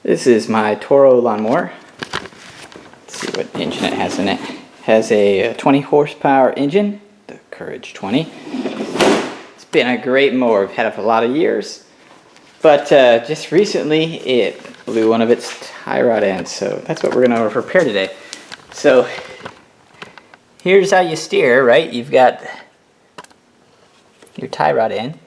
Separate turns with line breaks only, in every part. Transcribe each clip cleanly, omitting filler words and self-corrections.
This is my Toro lawnmower. Let's see what engine it has in it. It has a 20 horsepower engine, the Courage 20. It's been a great mower. I've had it for a lot of years. But just recently it blew one of its tie rod ends. So that's what we're going to repair today. So here's how you steer, right? You've got your tie rod end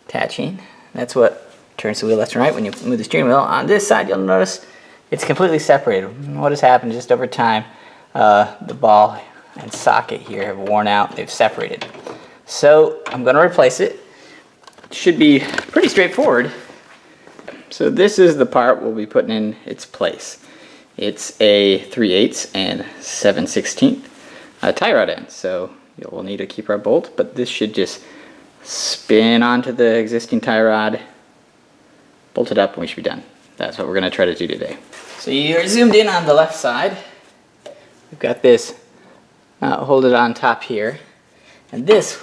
attaching. That's what turns the wheel left and right when you move the steering wheel. On this side, you'll notice it's completely separated. What has happened just over time, the ball and socket here have worn out. They've separated. So I'm going to replace it. It should be pretty straightforward. So this is the part we'll be putting in its place. It's a 3/8 and 7/16 tie rod end. So you'll need to keep our bolt, but this should just spin onto the existing tie rod, bolt it up, and we should be done. That's what we're going to try to do today. So you're zoomed in on the left side. We've got this, hold it on top here, and this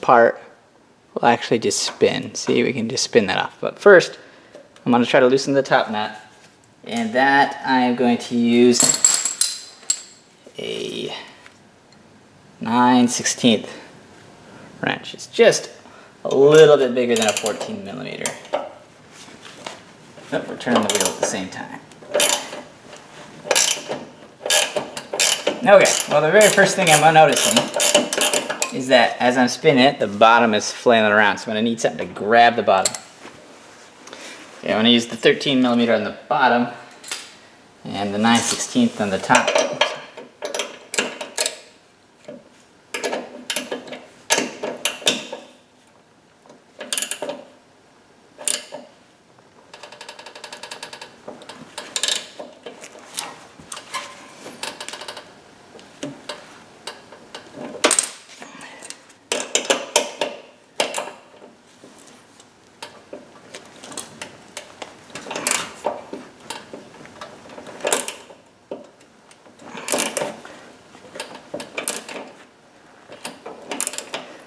part will actually just spin. See, we can just spin that off. But first, I'm going to try to loosen the top nut, and that I'm going to use a 9/16 wrench. It's just a little bit bigger than a 14 millimeter. Oh, we're turning the wheel at the same time. Okay, well the very first thing I'm noticing is that as I'm spinning it, the bottom is flailing around, so I'm going to need something to grab the bottom. Okay, I'm going to use the 13 millimeter on the bottom and the 9/16 on the top.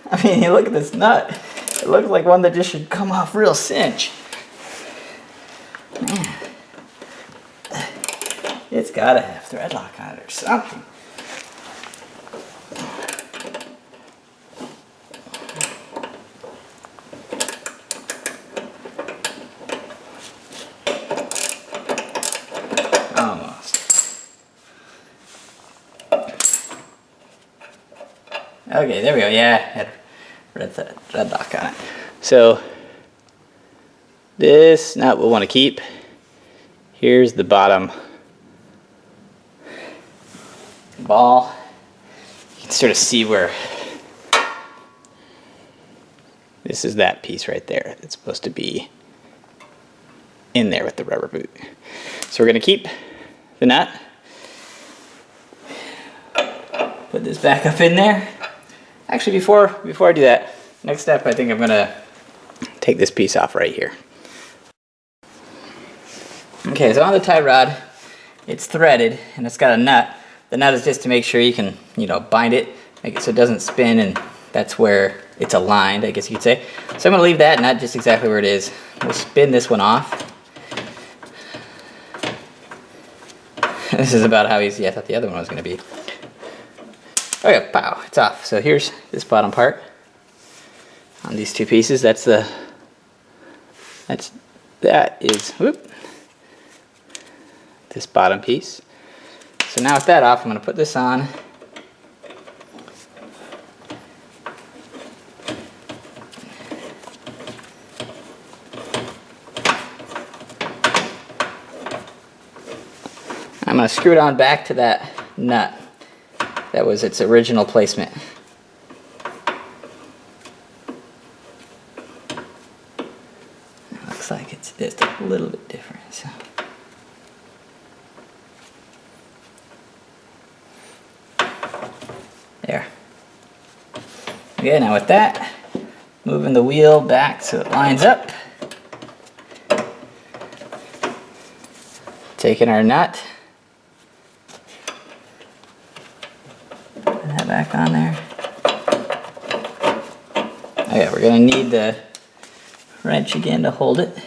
I mean, you look at this nut. It looks like one that just should come off real cinch. Man. It's gotta have thread lock on it or something. Almost. Okay, there we go. Yeah, it had red lock on it. So this nut we'll want to keep. Here's the bottom ball. You can sort of see where this is, that piece right there that's supposed to be in there with the rubber boot. So we're going to keep the nut. Put this back up in there. Actually, before I do that, next step, I think I'm going to take this piece off right here. Okay, so on the tie rod, it's threaded and it's got a nut. The nut is just to make sure you can, bind it, make it so it doesn't spin, and that's where it's aligned, I guess you could say. So I'm going to leave that nut just exactly where it is. We'll spin this one off. This is about how easy I thought the other one was going to be. Okay, pow, it's off. So here's this bottom part on these two pieces. That is this bottom piece. So now with that off, I'm going to put this on. I'm going to screw it on back to that nut. That was its original placement. It looks like it's just a little bit different. So. There. Okay, now with that, moving the wheel back so it lines up. Taking our nut. Put that back on there. Okay, we're going to need the wrench again to hold it.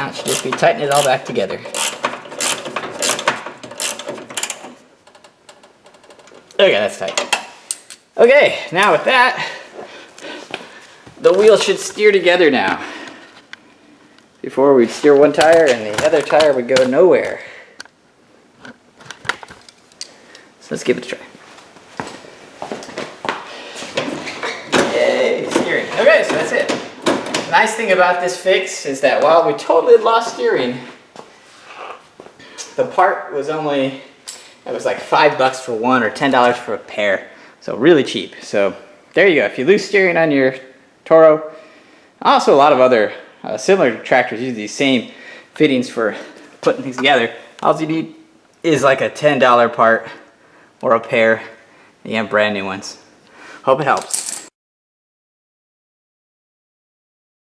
Now it should just be tightening it all back together. Okay, that's tight. Okay, now with that, the wheel should steer together now. Before we'd steer one tire and the other tire would go nowhere. So let's give it a try. Yay, steering. Okay, so that's it. The nice thing about this fix is that while we totally lost steering, the part was only, it was like $5 for one or $10 for a pair. So really cheap. So there you go. If you lose steering on your Toro, also a lot of other similar tractors use these same fittings for putting things together. All you need is like a $10 part or a pair, and you have brand new ones. Hope it helps.